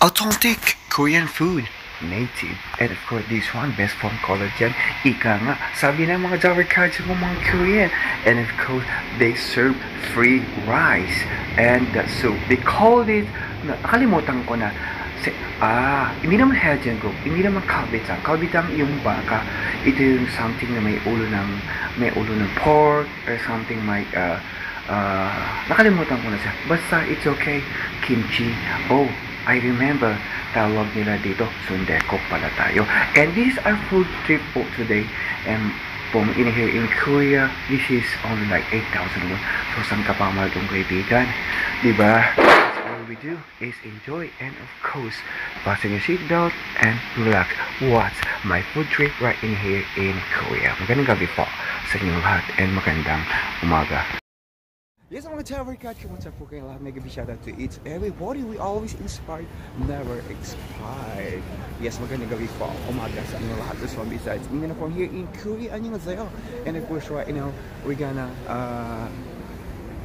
Authentic Korean food, native, and of course this one, best form collagen. Ika nga, sabi ng mga Java cards ng mga Korean. And of course, they serve free rice and soup. They called it, nakalimutan ko na, hindi naman Hejian group, hindi naman kalbitang. Kalbitang yung baka, ito yung something na may ulo ng pork or something may, nakalimutan ko na siya. Basta, it's okay. Kimchi. Oh, I remember, tawag nila dito, Sundekok pala tayo. And this is our food trip for today. And in here in Korea, this is only like 8,000 won. So, saan ka pa malutong kaibigan? Diba? All we do is enjoy and of course, fasten your seatbelt and relax. Watch my food trip right in here in Korea. Magandang gabi po sa inyong lahat and magandang umaga. Yes, mga Tower Cat, what's up po kayo lahat? Mega big shoutout to each everybody. We always inspired, never expired. Yes, magandang gabi po. Umaga sa inyo lahat. This one besides, I'm gonna from here in Korea. 안녕하세요. And of course, right now, we're gonna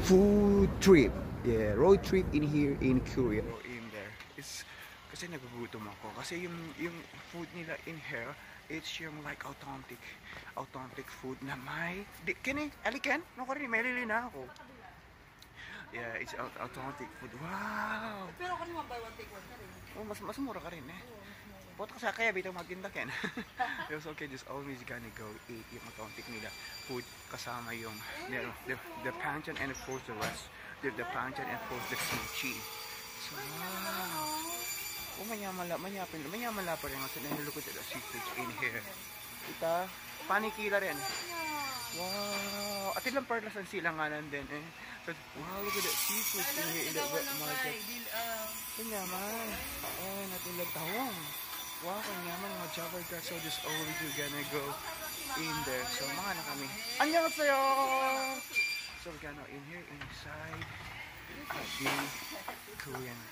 food trip. Yeah, road trip in here in Korea. In there, it's kasi nagugutom ako. Kasi yung food nila in here, it's yung like authentic food na may kini alikan no ko rin may lilina ako. Yeah, it's authentic food. Wow! Pero kung naman buy one take one ka rin. Oh, mas mura ka rin eh. Boto ka sa kaya bitaw magtinda ken. It's okay, just always gonna go eat yung authentic nila food kasama yung the panchan and of course the rest. The panchan and of course the kimchi. So, wow! Oh, manyaman la pa rin kasi nilulukod sa seafood in here. Kita, panikila rin. Wow! At ilang parlas ang silanganan din eh. But, wow, look at that seafood in here in the wet market. Kanyaman. Oh, natin lang tawang. Wow, kanyaman mga Java guys. So, just always we're gonna go in there. So, mga na kami. Annyeonghaseyo! So, we're gonna in here inside the Korean.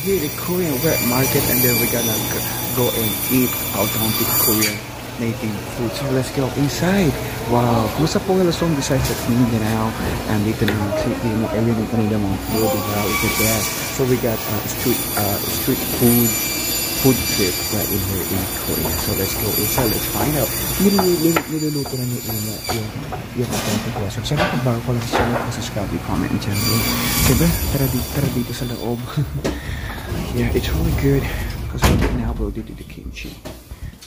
Here the Korean wet market and then we're gonna go and eat authentic Korean native food. So let's go inside. Wow! Kumusta po nga lasong besides sa Mindanao? And dito na yung everything kanila mga food. Wow! Look at that. So we got street food trip right in here in Korea. So let's go inside. Let's find out. Niluluto na yung authentic restaurant. Sana kung bago ko lang siya subscribe, comment dyan. Siyempre, tara dito sa loob. Yeah, it's really good because right now we'll do the kimchi.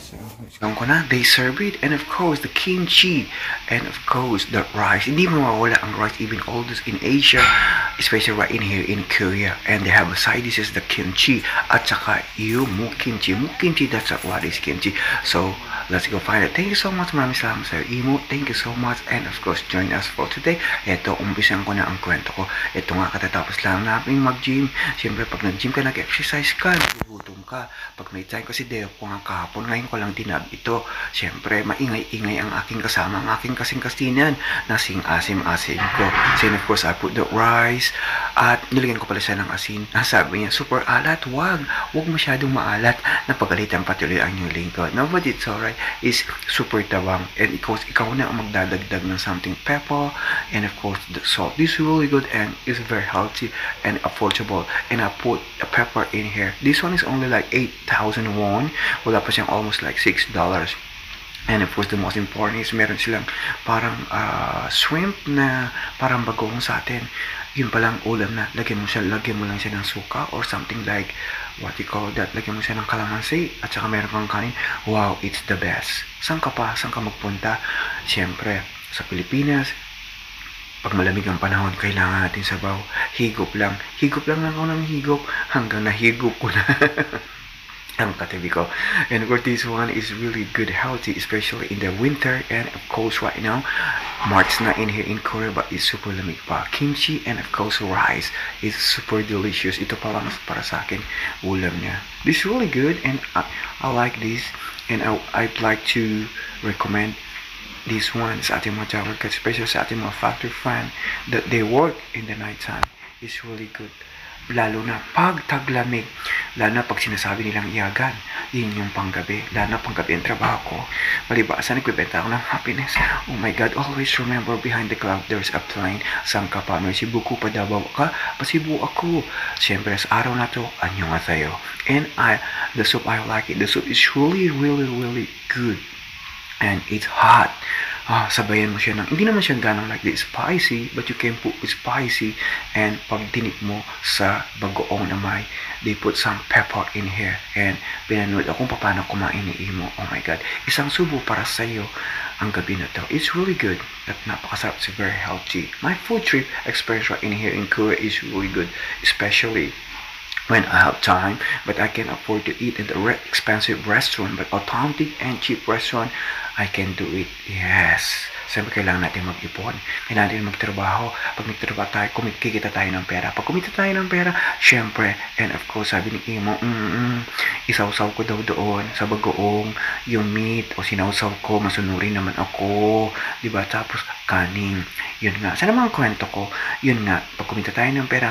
So, they serve it, and of course the kimchi, and of course the rice. Hindi mo mawala ang rice even all this in Asia, especially right in here in Korea. And they have a side dish is the kimchi at saka yung mukimchi. Mukimchi, that's what is kimchi. So let's go find it. Thank you so much. Maraming salamat sa Imo. Thank you so much. And of course, join us for today. Ito, umpisan ko na ang kwento ko. Ito nga, katatapos lang namin mag-gym. Siyempre, pag nag-gym ka, nag-exercise ka, nagugutom ka. Pag may time kasi day ko nga kahapon, ngayon ko lang dinab ito. Siyempre, maingay-ingay ang aking kasama, ang aking kasing-kasinan. Nasing asim-asim ko. So, of course, I put the rice. At nilagyan ko pala siya ng asin. Sabi niya, super alat. Wag masyadong maalat. Napagalitan patuloy ang yung lingkod. No, but it's alright. Is super tabang, and ikaw na ang magdadagdag ng something pepper and of course the salt. This is really good and is very healthy and affordable. And I put a pepper in here. This one is only like 8,000 won. Wala pa siyang almost like $6. And of course the most important is meron silang parang shrimp na parang bagong sa atin. Yun palang ulam na lagyan mo lang siya ng suka or something like what you call that, lagyan mo siya ng kalamansi at saka meron kang kanin. Wow, it's the best. Saan ka magpunta? Siyempre sa Pilipinas, pag malamig ang panahon, kailangan natin sabaw. Higop lang ako ng higop hanggang nahigop ko na. ang katabi ko. And of course, this one is really good, healthy, especially in the winter. And of course, right now, March na in here in Korea, but it's super lamig pa. Kimchi and of course, rice is super delicious. Ito pa lang para sa akin, ulam niya. This is really good, and I like this. And I'd like to recommend this one sa ating mga travel guys, especially sa ating mga factory fan that they work in the night time. It's really good. Lalo na pag taglamig, lalo na pag sinasabi nilang iyagan, yun yung panggabi, lalo na panggabi ang trabaho ko. Malibasan, nagbibenta ako ng happiness. Oh my God, always remember behind the cloud there's a plane. Saan ka pa? May Cebu pa dabaw ka? Pasibu ako. Siyempre, sa araw na to, anyo nga tayo. And the soup, I like it. The soup is really, really, really good. And it's hot. Sabayan mo siya ng, hindi naman siya ganang like this spicy, but you can put spicy, and pag tinik mo sa bagoong na may, they put some pepper in here, and pinanood akong paano kumain ni Imo. Oh my God, isang subo para sa iyo ang gabi na to. It's really good at napakasarap, it's very healthy. My food trip experience right in here in Korea is really good, especially when I have time, but I can afford to eat in the expensive restaurant, but authentic and cheap restaurant, I can do it. Yes. Siyempre, kailangan natin mag-ipon. Kailangan natin magtrabaho. Pag nagtrabaho tayo, kumikita tayo ng pera. Pag kumita tayo ng pera, siyempre, and of course, sabi ni Imo, isawsaw ko daw doon sa bagoong yung meat, o sinawsaw ko, masunurin naman ako. Diba? Tapos, kanin. Yun nga. Sa namang kwento ko, yun nga, pag kumita tayo ng pera,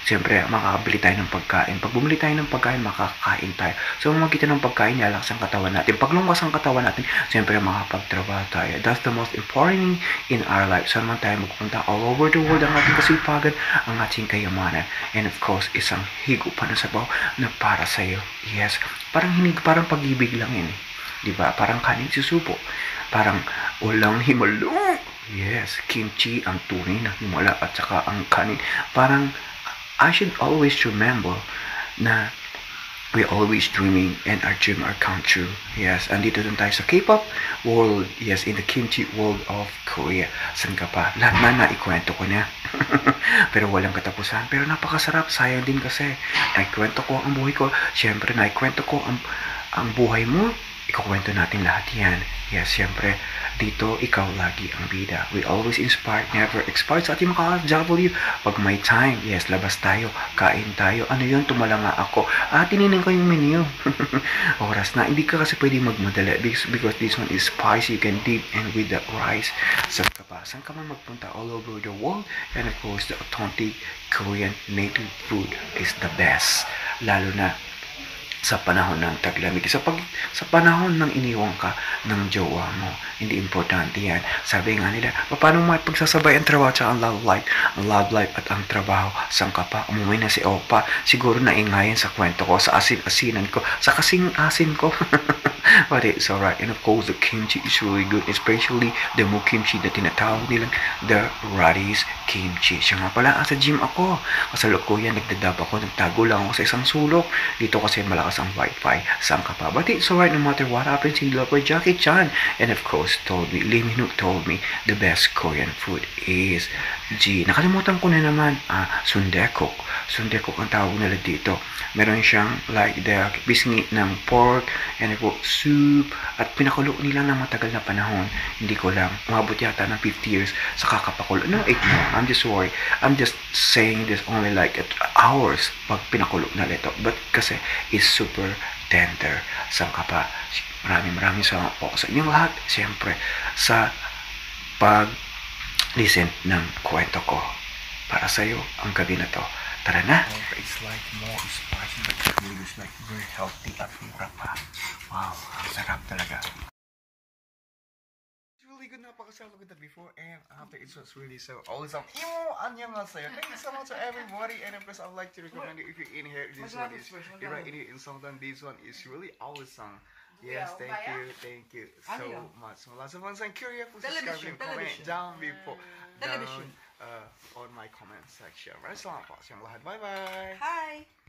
siyempre, makakabili tayo ng pagkain. Pag bumili tayo ng pagkain, makakain tayo. So, makikita ng pagkain, yalakas ang katawan natin. Pag lumkas ang katawan natin, siyempre, makapagtrabaho tayo. That's the most important in our life. Saan man tayo magpunta, all over the world, ang ating kasipagan, ang ating kayamanan. And of course, isang higo pa na sabaw na para sa'yo. Yes. Parang parang pag-ibig lang yun. Diba? Parang kanin susubo. Parang ulang himalo. Yes. Kimchi ang tunay na himala at saka ang kanin. Parang, I should always remember na we always dreaming and our dream are come true. Yes, andito dun tayo sa K-pop world. Yes, in the kimchi world of Korea. San ka pa? Lahat na naikwento ko na. Pero walang katapusan. Pero napakasarap. Sayang din kasi. Naikwento ko ang buhay ko. Siyempre, naikwento ko ang buhay mo. Ikukwento natin lahat yan. Yes, siyempre, dito, ikaw lagi ang bida. We always inspire, never expired sa ating mga ka-W. Pag may time, yes, labas tayo, kain tayo. Ano yun? Tumala nga ako. Tininin ko yung menu. Oras na. Hindi ka kasi pwede magmadali because this one is spicy. You can dip and with the rice. Saan ka pa? Saan ka man magpunta all over the world? And of course, the authentic Korean native food is the best. Lalo na sa panahon ng taglamig. Sa panahon ng iniwang ka ng jowa mo. Hindi importante yan. Sabi nga nila, paano mo pagsasabay ang trabaho at ang love life? Ang love life at ang trabaho. Saan ka pa? Umuwi na si Opa. Siguro naingayan sa kwento ko, sa asin-asinan ko, sa kasing-asin ko. But it's alright. And of course, the kimchi is really good. Especially the mo kimchi na tinatawag nilang the rice kimchi. Siya nga pala, sa gym ako. Kasalukuyan, nagdadab ako. Nagtago lang ako sa isang sulok. Dito kasi malakas ang wifi. Saan ka pa? But it's alright no matter what happens in love with Jackie Chan. And of course, Lee Min-ho told me the best Korean food is nakalimutan ko na naman, sundekok. Sundekok ang tawag nila dito. Meron siyang like the bisngi ng pork and soup at pinakulo nila ng matagal na panahon. Hindi ko lang, umabot yata ng 50 years sa kakapakulo. No, 8 no. I'm just worried. I'm just saying this only like hours pag pinakulo na ito. But kasi it's super tender. Saan ka pa? Maraming salamat po sa inyong lahat. Siyempre, sa pag-listen ng kwento ko. Para sa'yo, ang gabi na to. Tara na! It's like more spicy, but it's like very healthy at mura pa. Wow, ang sarap talaga. It's really good. Napakasarap at that before and after. It was really so awesome. 안녕하세요. Thank you so much to everybody. And of course, I'd like to recommend you if you're in here. This one is right in here in Songdan. This one is really awesome. Yes, thank you so much. Mula sa mga curious po subscribe comment down before down on my comment section. Maraming salamat po sa lahat. Bye-bye! Hi!